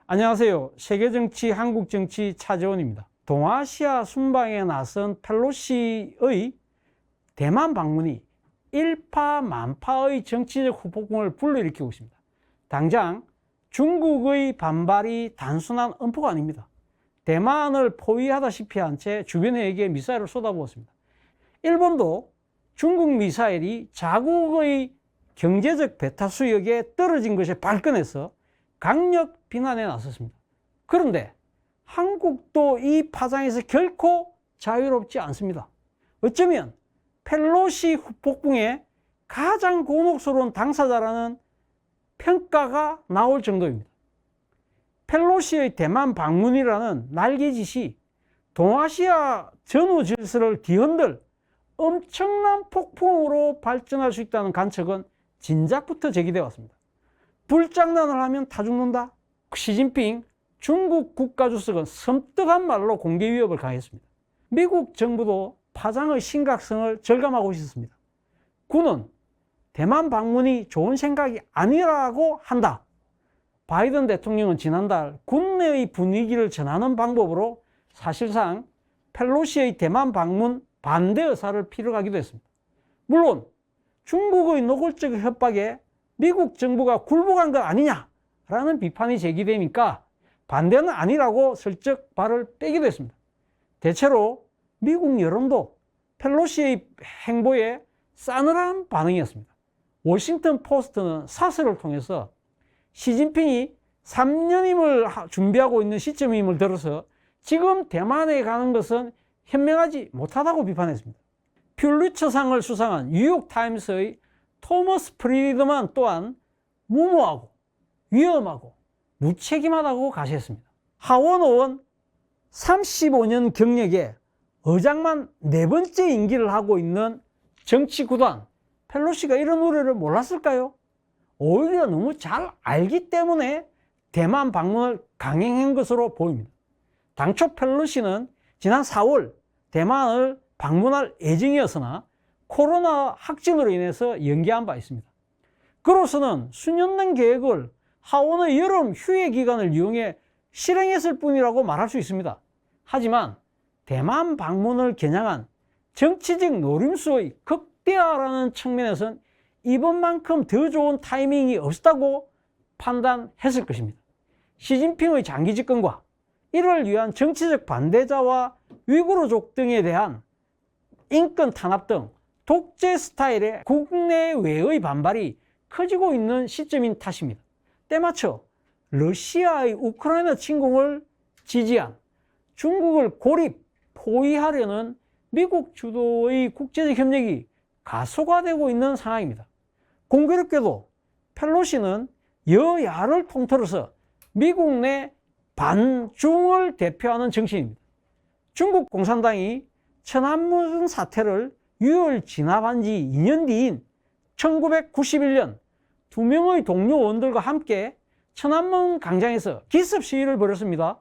안녕하세요. 세계정치, 한국정치 차재원입니다. 동아시아 순방에 나선 펠로시의 대만 방문이 일파만파의 정치적 후폭풍을 불러일으키고 있습니다. 당장 중국의 반발이 단순한 엄포가 아닙니다. 대만을 포위하다시피 한 채 주변에게 미사일을 쏟아부었습니다. 일본도 중국 미사일이 자국의 경제적 배타 수역에 떨어진 것에 발끈해서 강력 비난에 나섰습니다. 그런데 한국도 이 파장에서 결코 자유롭지 않습니다. 어쩌면 펠로시 후폭풍의 가장 곤혹스러운 당사자라는 평가가 나올 정도입니다. 펠로시의 대만 방문이라는 날개짓이 동아시아 전후 질서를 뒤흔들 엄청난 폭풍으로 발전할 수 있다는 관측은 진작부터 제기되어 왔습니다. 불장난을 하면 다 죽는다. 시진핑 중국 국가주석은 섬뜩한 말로 공개 위협을 가했습니다. 미국 정부도 파장의 심각성을 절감하고 있었습니다. 군은 대만 방문이 좋은 생각이 아니라고 한다. 바이든 대통령은 지난달 국내의 분위기를 전하는 방법으로 사실상 펠로시의 대만 방문 반대 의사를 피력하기도 했습니다. 물론 중국의 노골적 협박에 미국 정부가 굴복한 것 아니냐라는 비판이 제기되니까 반대는 아니라고 슬쩍 발을 빼기도 했습니다. 대체로 미국 여론도 펠로시의 행보에 싸늘한 반응이었습니다. 워싱턴 포스트는 사설을 통해서 시진핑이 3년임을 준비하고 있는 시점임을 들어서 지금 대만에 가는 것은 현명하지 못하다고 비판했습니다. 퓰리처상을 수상한 뉴욕타임스의 토머스 프리드만 또한 무모하고 위험하고 무책임하다고 가시했습니다. 하원 의원 35년 경력에 의장만 4번째 임기를 하고 있는 정치 구단 펠로시가 이런 우려를 몰랐을까요? 오히려 너무 잘 알기 때문에 대만 방문을 강행한 것으로 보입니다. 당초 펠로시는 지난 4월 대만을 방문할 예정이었으나 코로나 확진으로 인해서 연기한 바 있습니다. 그로서는 수년된 계획을 하원의 여름 휴회 기간을 이용해 실행했을 뿐이라고 말할 수 있습니다. 하지만 대만 방문을 겨냥한 정치적 노림수의 극대화라는 측면에서는 이번만큼 더 좋은 타이밍이 없었다고 판단했을 것입니다. 시진핑의 장기 집권과 이를 위한 정치적 반대자와 위구르족 등에 대한 인권 탄압 등 독재 스타일의 국내외의 반발이 커지고 있는 시점인 탓입니다. 때마쳐 러시아의 우크라이나 침공을 지지한 중국을 고립, 포위하려는 미국 주도의 국제적 협력이 가속화되고 있는 상황입니다. 공교롭게도 펠로시는 여야를 통틀어서 미국 내 반중을 대표하는 정치인입니다. 중국 공산당이 천안문 사태를 6월 진압한 지 2년 뒤인 1991년 2명의 동료 의원들과 함께 천안문 광장에서 기습 시위를 벌였습니다.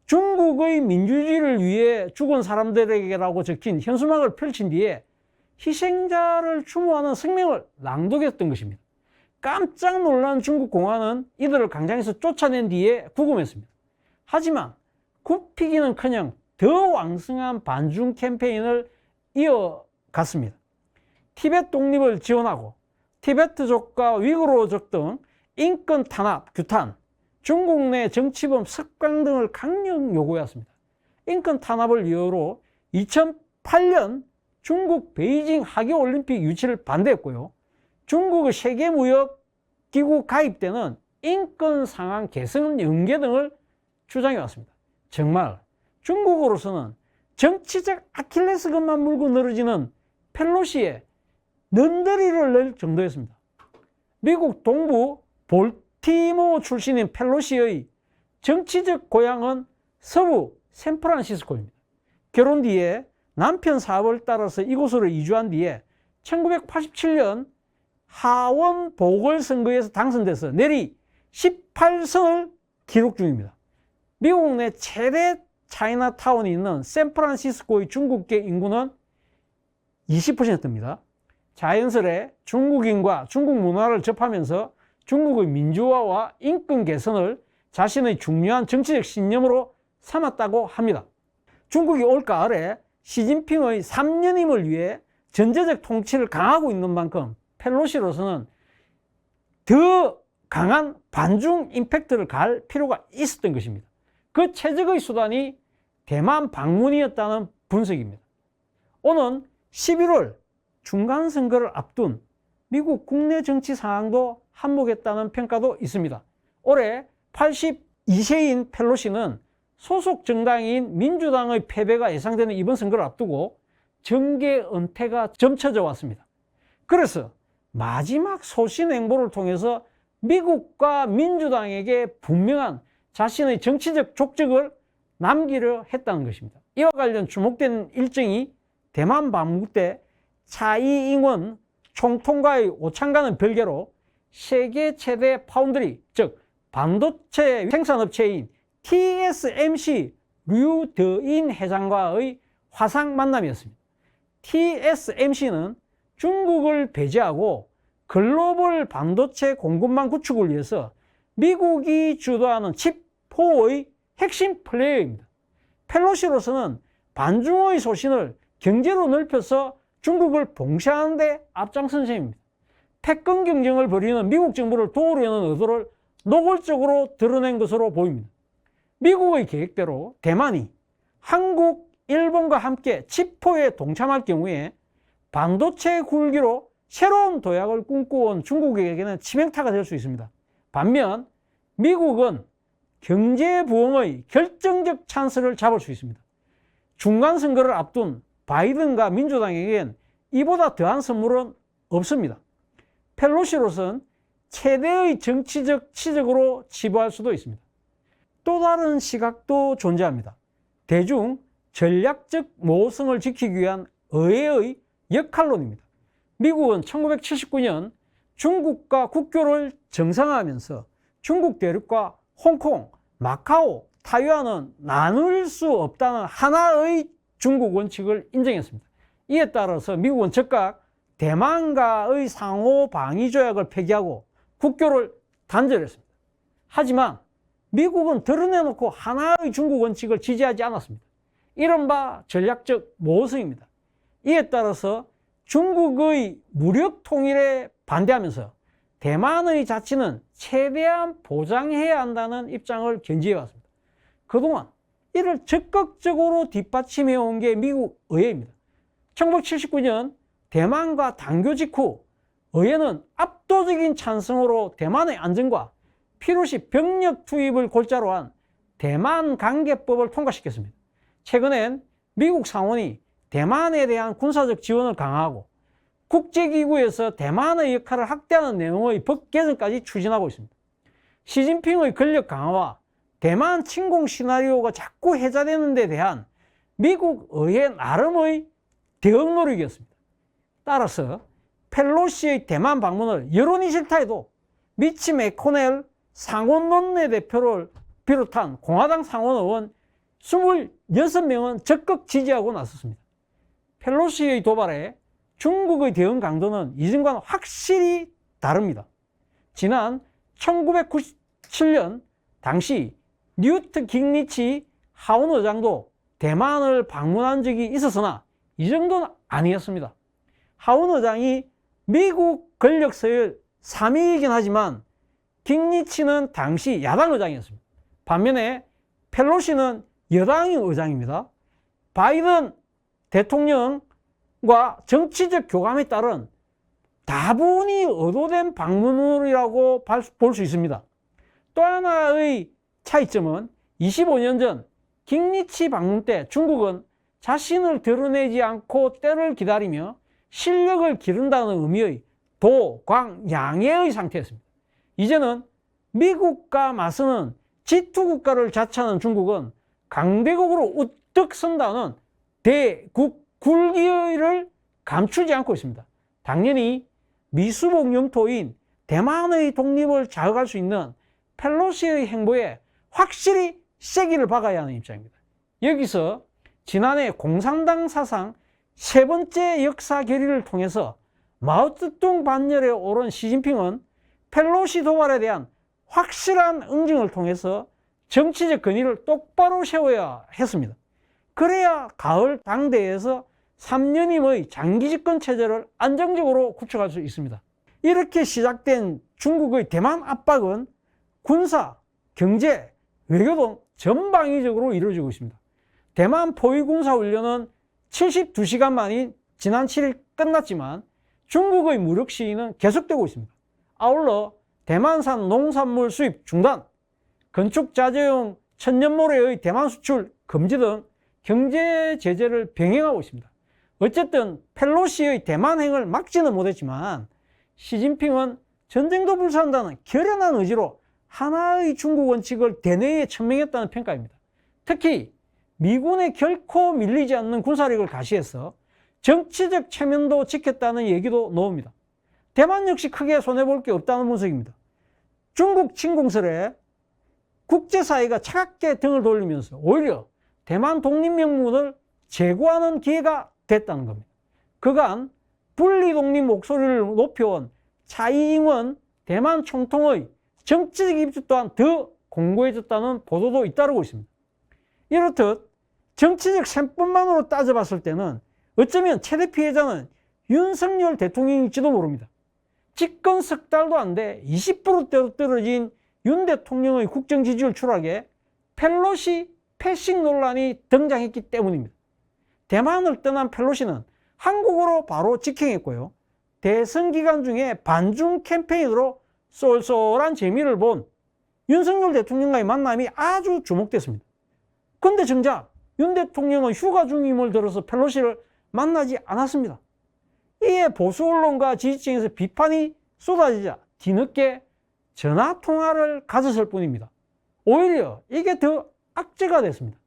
중국의 민주주의를 위해 죽은 사람들에게라고 적힌 현수막을 펼친 뒤에 희생자를 추모하는 성명을 낭독했던 것입니다. 깜짝 놀란 중국 공안은 이들을 광장에서 쫓아낸 뒤에 구금했습니다. 하지만 굽히기는커녕 더 왕성한 반중 캠페인을 이어갔습니다. 티베트 독립을 지원하고 티베트족과 위구르족 등 인권 탄압, 규탄, 중국 내 정치범 석방 등을 강력 요구했습니다. 인권 탄압을 이유로 2008년 중국 베이징 하계올림픽 유치를 반대했고요. 중국의 세계무역기구 가입 때는 인권 상황 개선 연계 등을 주장해왔습니다. 정말 중국으로서는 정치적 아킬레스건만 물고 늘어지는 펠로시에 넌더리를 낼 정도였습니다. 미국 동부 볼티모어 출신인 펠로시의 정치적 고향은 서부 샌프란시스코입니다. 결혼 뒤에 남편 사업을 따라서 이곳으로 이주한 뒤에 1987년 하원 보궐선거에서 당선돼서 내리 18선을 기록 중입니다. 미국 내 최대 차이나타운이 있는 샌프란시스코의 중국계 인구는 20%입니다. 자연스레 중국인과 중국 문화를 접하면서 중국의 민주화와 인권 개선을 자신의 중요한 정치적 신념으로 삼았다고 합니다. 중국이 올가을에 시진핑의 3년임을 위해 전제적 통치를 강화하고 있는 만큼 펠로시로서는 더 강한 반중 임팩트를 가할 필요가 있었던 것입니다. 그 최적의 수단이 대만 방문이었다는 분석입니다. 오는 11월 중간선거를 앞둔 미국 국내 정치 상황도 한몫했다는 평가도 있습니다. 올해 82세인 펠로시는 소속 정당인 민주당의 패배가 예상되는 이번 선거를 앞두고 정계 은퇴가 점쳐져 왔습니다. 그래서 마지막 소신 행보를 통해서 미국과 민주당에게 분명한 자신의 정치적 족적을 남기려 했다는 것입니다. 이와 관련 주목된 일정이 대만 방문 때 차이잉원 총통과의 오찬과는 별개로 세계 최대 파운드리, 즉 반도체 생산업체인 TSMC 류더인 회장과의 화상 만남이었습니다. TSMC는 중국을 배제하고 글로벌 반도체 공급망 구축을 위해서 미국이 주도하는 칩4의 핵심 플레이어입니다. 펠로시로서는 반중의 소신을 경제로 넓혀서 중국을 봉쇄하는 데 앞장선 셈입니다. 패권 경쟁을 벌이는 미국 정부를 도우려는 의도를 노골적으로 드러낸 것으로 보입니다. 미국의 계획대로 대만이 한국, 일본과 함께 칩4에 동참할 경우에 반도체 굴기로 새로운 도약을 꿈꾸어온 중국에게는 치명타가 될 수 있습니다. 반면 미국은 경제 부흥의 결정적 찬스를 잡을 수 있습니다. 중간선거를 앞둔 바이든과 민주당에겐 이보다 더한 선물은 없습니다. 펠로시로서는 최대의 정치적 치적으로 치부할 수도 있습니다. 또 다른 시각도 존재합니다. 대중 전략적 모성을 지키기 위한 의회의 역할론입니다. 미국은 1979년 중국과 국교를 정상화하면서 중국 대륙과 홍콩, 마카오, 타이완은 나눌 수 없다는 하나의 중국 원칙을 인정했습니다. 이에 따라서 미국은 즉각 대만과의 상호 방위 조약을 폐기하고 국교를 단절했습니다. 하지만 미국은 드러내놓고 하나의 중국 원칙을 지지하지 않았습니다. 이른바 전략적 모성입니다. 이에 따라서 중국의 무력 통일에 반대하면서 대만의 자치는 최대한 보장해야 한다는 입장을 견지해왔습니다. 그동안 이를 적극적으로 뒷받침해온 게 미국 의회입니다. 1979년 대만과 단교 직후 의회는 압도적인 찬성으로 대만의 안전과 필요시 병력 투입을 골자로 한 대만 관계법을 통과시켰습니다. 최근엔 미국 상원이 대만에 대한 군사적 지원을 강화하고 국제기구에서 대만의 역할을 확대하는 내용의 법 개정까지 추진하고 있습니다. 시진핑의 권력 강화와 대만 침공 시나리오가 자꾸 해자되는 데 대한 미국 의회 나름의 대응 노력이었습니다. 따라서 펠로시의 대만 방문을 여론이 싫다 해도 미치 매코넬 상원 원내대표를 비롯한 공화당 상원 의원 26명은 적극 지지하고 나섰습니다. 펠로시의 도발에 중국의 대응 강도는 이전과는 확실히 다릅니다. 지난 1997년 당시 뉴트 깅리치 하원 의장도 대만을 방문한 적이 있었으나 이 정도는 아니었습니다. 하원 의장이 미국 권력 서열 3위이긴 하지만 깅리치는 당시 야당 의장이었습니다. 반면에 펠로시는 여당의 의장입니다. 바이든 대통령과 정치적 교감에 따른 다분히 의도된 방문이라고 볼 수 있습니다. 또 하나의 차이점은 25년 전 깅리치 방문 때 중국은 자신을 드러내지 않고 때를 기다리며 실력을 기른다는 의미의 도광양해의 상태였습니다. 이제는 미국과 맞서는 G2국가를 자처하는 중국은 강대국으로 우뚝 선다는 대국 굴기를 감추지 않고 있습니다. 당연히 미수복 영토인 대만의 독립을 자극할 수 있는 펠로시의 행보에 확실히 세기를 박아야 하는 입장입니다. 여기서 지난해 공산당 사상 세 번째 역사 결의를 통해서 마오쩌둥 반열에 오른 시진핑은 펠로시 도발에 대한 확실한 응징을 통해서 정치적 건의를 똑바로 세워야 했습니다. 그래야 가을 당대에서 3년임의 장기 집권 체제를 안정적으로 구축할 수 있습니다. 이렇게 시작된 중국의 대만 압박은 군사, 경제, 외교 등 전방위적으로 이루어지고 있습니다. 대만 포위군사훈련은 72시간 만인 지난 7일 끝났지만 중국의 무력 시위는 계속되고 있습니다. 아울러 대만산 농산물 수입 중단, 건축 자재용 천년모래의 대만 수출 금지 등 경제 제재를 병행하고 있습니다. 어쨌든 펠로시의 대만행을 막지는 못했지만 시진핑은 전쟁도 불사한다는 결연한 의지로 하나의 중국 원칙을 대내에 천명했다는 평가입니다. 특히 미군에 결코 밀리지 않는 군사력을 가시해서 정치적 체면도 지켰다는 얘기도 나옵니다. 대만 역시 크게 손해볼 게 없다는 분석입니다. 중국 침공설에 국제사회가 차갑게 등을 돌리면서 오히려 대만 독립명분을 제고하는 기회가 됐다는 겁니다. 그간 분리독립 목소리를 높여온 차이잉원 대만 총통의 정치적 입지 또한 더 공고해졌다는 보도도 잇따르고 있습니다. 이렇듯 정치적 셈법만으로 따져봤을 때는 어쩌면 최대 피해자는 윤석열 대통령일지도 모릅니다. 집권 석 달도 안 돼 20%대로 떨어진 윤 대통령의 국정 지지율 추락에 펠로시 패싱 논란이 등장했기 때문입니다. 대만을 떠난 펠로시는 한국으로 바로 직행했고요. 대선 기간 중에 반중 캠페인으로 쏠쏠한 재미를 본 윤석열 대통령과의 만남이 아주 주목됐습니다. 그런데 정작 윤 대통령은 휴가 중임을 들어서 펠로시를 만나지 않았습니다. 이에 보수 언론과 지지층에서 비판이 쏟아지자 뒤늦게 전화통화를 가졌을 뿐입니다. 오히려 이게 더 악재가 됐습니다.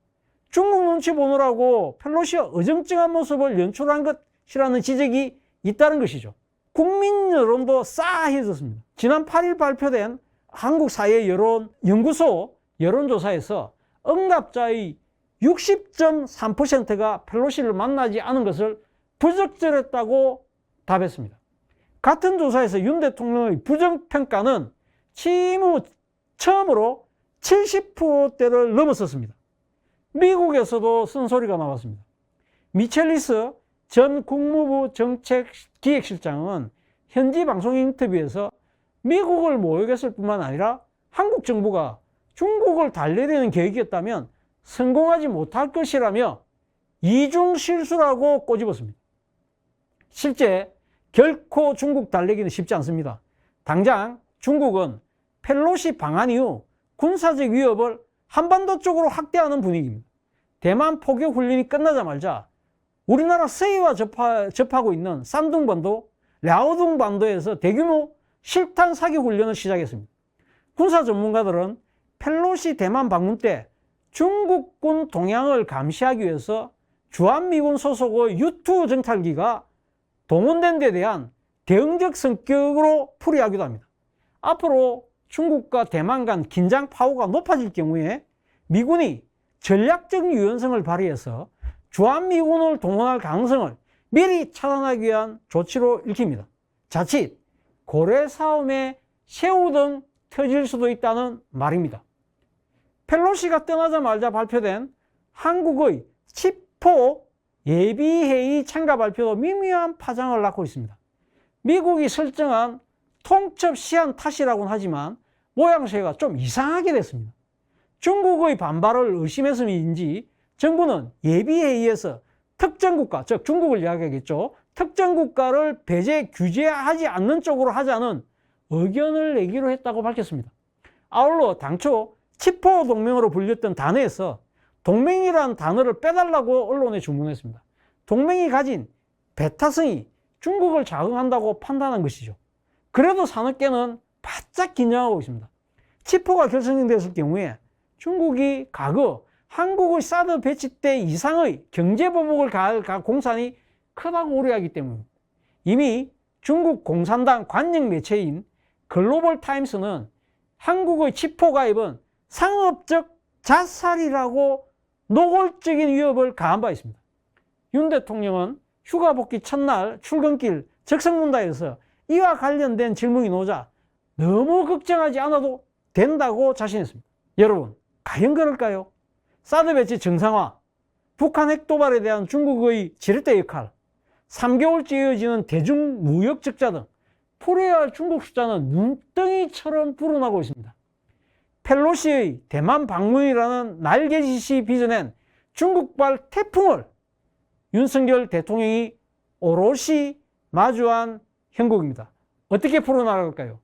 중국 눈치 보느라고 펠로시가 어정쩡한 모습을 연출한 것이라는 지적이 잇따른 것이죠. 국민 여론도 싸해졌습니다. 지난 8일 발표된 한국사회여론연구소 여론조사에서 응답자의 60.3%가 펠로시를 만나지 않은 것을 부적절했다고 답했습니다. 같은 조사에서 윤 대통령의 부정평가는 취임 후 처음으로 70%대를 넘었었습니다. 미국에서도 쓴소리가 나왔습니다. 미첼리스 전 국무부 정책기획실장은 현지 방송 인터뷰에서 미국을 모욕했을 뿐만 아니라 한국 정부가 중국을 달래려는 계획이었다면 성공하지 못할 것이라며 이중 실수라고 꼬집었습니다. 실제 결코 중국 달래기는 쉽지 않습니다. 당장 중국은 펠로시 방한 이후 군사적 위협을 한반도 쪽으로 확대하는 분위기입니다. 대만 포격 훈련이 끝나자마자 우리나라 서해와 접하고 있는 산둥반도, 랴오둥반도에서 대규모 실탄 사격 훈련을 시작했습니다. 군사 전문가들은 펠로시 대만 방문 때 중국군 동향을 감시하기 위해서 주한미군 소속의 U-2 정찰기가 동원된 데 대한 대응적 성격으로 풀이하기도 합니다. 앞으로 중국과 대만 간 긴장 파고가 높아질 경우에 미군이 전략적 유연성을 발휘해서 주한미군을 동원할 가능성을 미리 차단하기 위한 조치로 읽힙니다. 자칫 고래 싸움에 새우 등 터질 수도 있다는 말입니다. 펠로시가 떠나자마자 발표된 한국의 치포 예비회의 참가 발표도 미묘한 파장을 낳고 있습니다. 미국이 설정한 통첩 시한 탓이라고는 하지만 모양새가 좀 이상하게 됐습니다. 중국의 반발을 의심해서인지 정부는 예비회의에서 특정 국가, 즉 중국을 이야기하겠죠. 특정 국가를 배제 규제하지 않는 쪽으로 하자는 의견을 내기로 했다고 밝혔습니다. 아울러 당초 치포 동맹으로 불렸던 단어에서 동맹이라는 단어를 빼달라고 언론에 주문했습니다. 동맹이 가진 배타성이 중국을 자극한다고 판단한 것이죠. 그래도 산업계는 바짝 긴장하고 있습니다. 치포가 결성됐을 경우에 중국이 과거 한국의 사드 배치 때 이상의 경제보복을 가할 공산이 크다고 우려하기 때문입니다. 이미 중국 공산당 관영 매체인 글로벌 타임스는 한국의 치포 가입은 상업적 자살이라고 노골적인 위협을 가한 바 있습니다. 윤 대통령은 휴가 복귀 첫날 출근길 적성문다에서 이와 관련된 질문이 나오자 너무 걱정하지 않아도 된다고 자신했습니다. 여러분, 과연 그럴까요? 사드 배치 정상화, 북한 핵 도발에 대한 중국의 지렛대 역할, 3개월째 이어지는 대중 무역 적자 등 풀어야 할 중국 숫자는 눈덩이처럼 불어나고 있습니다. 펠로시의 대만 방문이라는 날개짓이 빚어낸 중국발 태풍을 윤석열 대통령이 오롯이 마주한 형국입니다. 어떻게 풀어나갈까요?